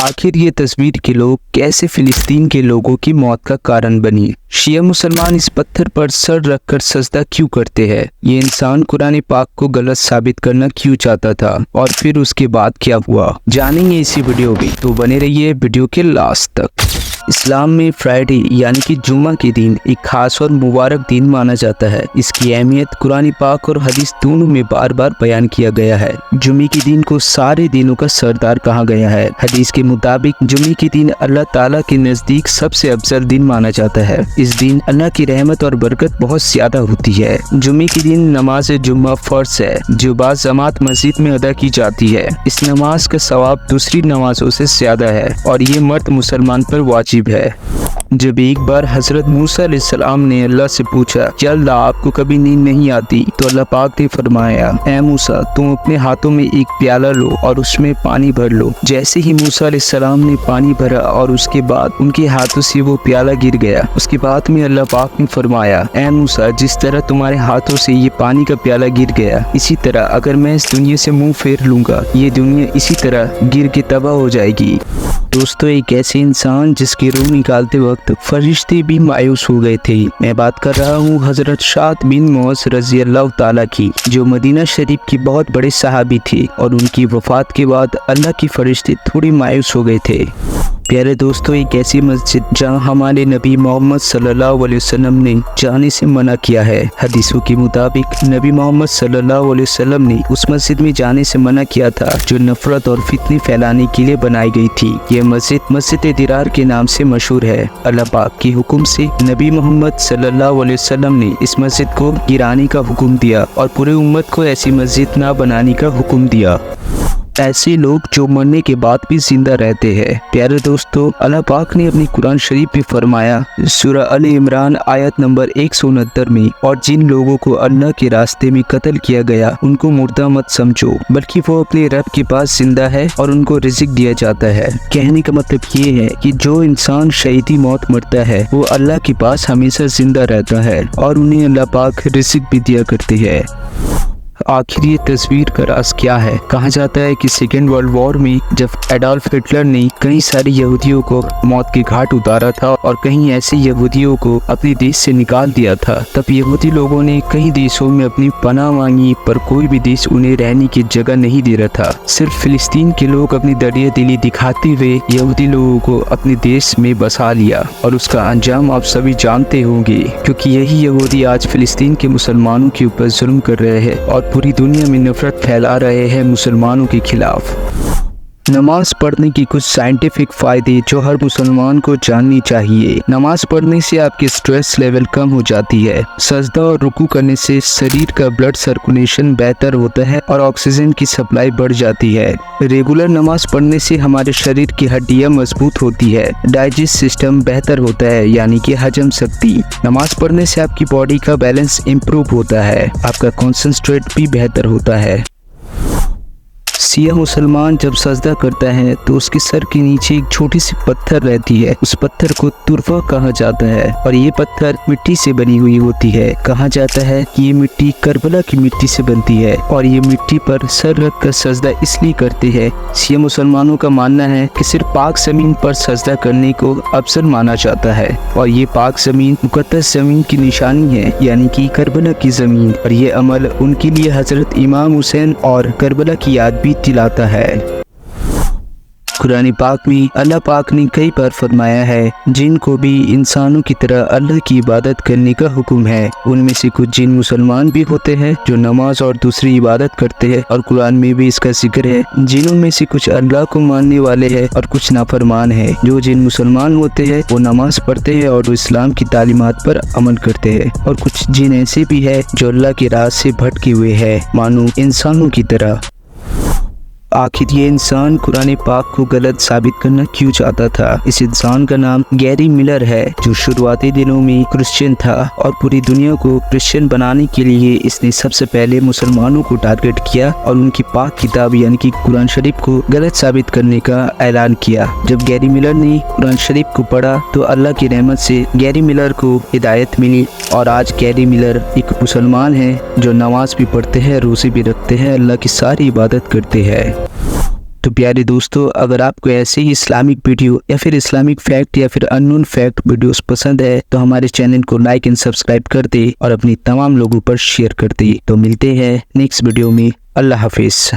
आखिर ये तस्वीर के लोग कैसे फिलिस्तीन के लोगों की मौत का कारण बनी? शिया मुसलमान इस पत्थर पर सर रखकर सजदा क्यों करते हैं? ये इंसान कुरान पाक को गलत साबित करना क्यों चाहता था और फिर उसके बाद क्या हुआ, जानेंगे इसी वीडियो में, तो बने रहिए वीडियो के लास्ट तक। इस्लाम में फ्राइडे यानी कि जुम्मा के दिन एक खास और मुबारक दिन माना जाता है। इसकी अहमियत कुरान पाक और हदीस दोनों में बार बार बयान किया गया है। जुम्मे के दिन को सारे दिनों का सरदार कहा गया है। हदीस के मुताबिक जुम्मे के दिन अल्लाह ताला के नजदीक सबसे अफजल दिन माना जाता है। इस दिन अल्लाह की रहमत और बरकत बहुत ज्यादा होती है। जुम्मे के दिन नमाज जुम्मा फर्ज है जो बाज़ जमात मस्जिद में अदा की जाती है। इस नमाज का सवाब दूसरी नमाजों से ज्यादा है और ये मर्द मुसलमान पर वाजिब है। जब एक बार हजरत मूसा अलैहिस्सलाम ने अल्लाह से पूछा कि अल्लाह आपको कभी नींद नहीं आती, तो अल्लाह पाक ने फरमाया, ऐ मूसा तुम अपने हाथों में एक प्याला लो और उसमें पानी भर लो। जैसे ही मूसा अलैहिस्सलाम ने पानी भरा और उसके बाद उनके हाथों से वो प्याला गिर गया। उसके बाद में अल्लाह पाक ने फरमाया, ऐ मूसा जिस तरह तुम्हारे हाथों से ये पानी का प्याला गिर गया, इसी तरह अगर मैं इस दुनिया से मुंह फेर लूंगा, ये दुनिया इसी तरह गिर के तबाह हो जाएगी। दोस्तों, एक ऐसे इंसान जिसकी रूह निकालते वक्त फरिश्ते भी मायूस हो गए थे। मैं बात कर रहा हूँ हजरत शाद बिन मौस रजी अल्लाह ताला की, जो मदीना शरीफ की बहुत बड़े सहाबी थे और उनकी वफात के बाद अल्लाह के फरिश्ते थोड़ी मायूस हो गए थे। प्यारे दोस्तों, एक ऐसी मस्जिद जहां हमारे नबी मोहम्मद सल्लल्लाहु अलैहि वसल्लम ने जाने से मना किया है। हदीसों के मुताबिक नबी मोहम्मद सल्लल्लाहु अलैहि वसल्लम ने उस मस्जिद में जाने से मना किया था जो नफरत और फितने फैलाने के लिए बनाई गई थी। यह मस्जिद दिरार के नाम से मशहूर है। अल्लाह पाक के हुक्म से नबी मोहम्मद सल्लल्लाहु अलैहि वसल्लम ने इस मस्जिद को गिराने का हुक्म दिया और पूरे उम्मत को ऐसी मस्जिद ना बनाने का हुक्म दिया। ऐसे लोग जो मरने के बाद भी जिंदा रहते हैं। प्यारे दोस्तों, अल्लाह पाक ने अपनी कुरान शरीफ में फरमाया सूरह अल इमरान आयत नंबर 169 में, और जिन लोगों को अल्लाह के रास्ते में कत्ल किया गया उनको मुर्दा मत समझो, बल्कि वो अपने रब के पास जिंदा है और उनको रिज़्क दिया जाता है। कहने का मतलब ये है कि जो इंसान शहीदी मौत मरता है वो अल्लाह के पास हमेशा जिंदा रहता है और उन्हें अल्लाह पाक रिज़्क भी दिया करते हैं। आखिर ये तस्वीर का राज क्या है? कहा जाता है कि सेकेंड वर्ल्ड वॉर में जब एडोल्फ हिटलर ने कई सारे यहूदियों को मौत के घाट उतारा था और कहीं ऐसे यहूदियों को अपने देश से निकाल दिया था, तब यहूदी लोगों ने कई देशों में अपनी पनाह मांगी, पर कोई भी देश उन्हें रहने की जगह नहीं दे रहा था। सिर्फ फिलिस्तीन के लोग अपनी दरिया दिली दिखाते हुए यहूदी लोगों को अपने देश में बसा लिया और उसका अंजाम आप सभी जानते होंगे, क्योंकि यही यहूदी आज फिलिस्तीन के मुसलमानों के ऊपर जुल्म कर रहे हैं और पूरी दुनिया में नफरत फैला रहे हैं मुसलमानों के खिलाफ। नमाज पढ़ने की कुछ साइंटिफिक फायदे जो हर मुसलमान को जाननी चाहिए। नमाज पढ़ने से आपकी स्ट्रेस लेवल कम हो जाती है। सजदा और रुकू करने से शरीर का ब्लड सर्कुलेशन बेहतर होता है और ऑक्सीजन की सप्लाई बढ़ जाती है। रेगुलर नमाज पढ़ने से हमारे शरीर की हड्डियां मजबूत होती है। डाइजेस्ट सिस्टम बेहतर होता है, यानी कि हजम शक्ति। नमाज पढ़ने से आपकी बॉडी का बैलेंस इम्प्रूव होता है, आपका कॉन्सेंट्रेट भी बेहतर होता है। शिया मुसलमान जब सजदा करता है तो उसके सर के नीचे एक छोटी सी पत्थर रहती है। उस पत्थर को तुरफा कहा जाता है और ये पत्थर मिट्टी से बनी हुई होती है। कहा जाता है कि ये मिट्टी करबला की मिट्टी से बनती है और ये मिट्टी पर सर रख कर सजदा इसलिए करते हैं। शिया मुसलमानों का मानना है कि सिर्फ पाक जमीन पर सजदा करने को अफजल माना जाता है और ये पाक जमीन मुकद्दस जमीन की निशानी है, यानी कि करबला की जमीन, और ये अमल उनके लिए हजरत इमाम हुसैन और करबला की याद भी दिलाता है। कुरान पाक में अल्लाह पाक ने कई बार फरमाया है जिनको भी इंसानों की तरह अल्लाह की इबादत करने का हुक्म है। उनमें से कुछ जिन मुसलमान भी होते हैं जो नमाज और दूसरी इबादत करते हैं, और कुरान में भी इसका जिक्र है। जिनों में से कुछ अल्लाह को मानने वाले हैं और कुछ नाफरमान है। जो जिन मुसलमान होते हैं वो नमाज पढ़ते हैं और इस्लाम की तालीमात पर अमल करते हैं, और कुछ जिन ऐसे भी है जो अल्लाह के राह से भटके हुए है, मानो इंसानों की तरह। आखिर ये इंसान कुरान पाक को गलत साबित करना क्यों चाहता था? इस इंसान का नाम गैरी मिलर है, जो शुरुआती दिनों में क्रिश्चियन था और पूरी दुनिया को क्रिश्चियन बनाने के लिए इसने सबसे पहले मुसलमानों को टारगेट किया और उनकी पाक किताब यानी कि कुरान शरीफ को गलत साबित करने का ऐलान किया। जब गैरी मिलर ने कुरान शरीफ को पढ़ा तो अल्लाह की रहमत से गैरी मिलर को हिदायत मिली और आज गैरी मिलर एक मुसलमान है जो नमाज भी पढ़ते हैं, रोज़े भी रखते हैं, अल्लाह की सारी इबादत करते हैं। तो प्यारे दोस्तों, अगर आपको ऐसे ही इस्लामिक वीडियो या फिर इस्लामिक फैक्ट या फिर अननोन फैक्ट वीडियोस पसंद है तो हमारे चैनल को लाइक एंड सब्सक्राइब कर दे और अपनी तमाम लोगों पर शेयर कर दे। तो मिलते हैं नेक्स्ट वीडियो में। अल्लाह हाफिज।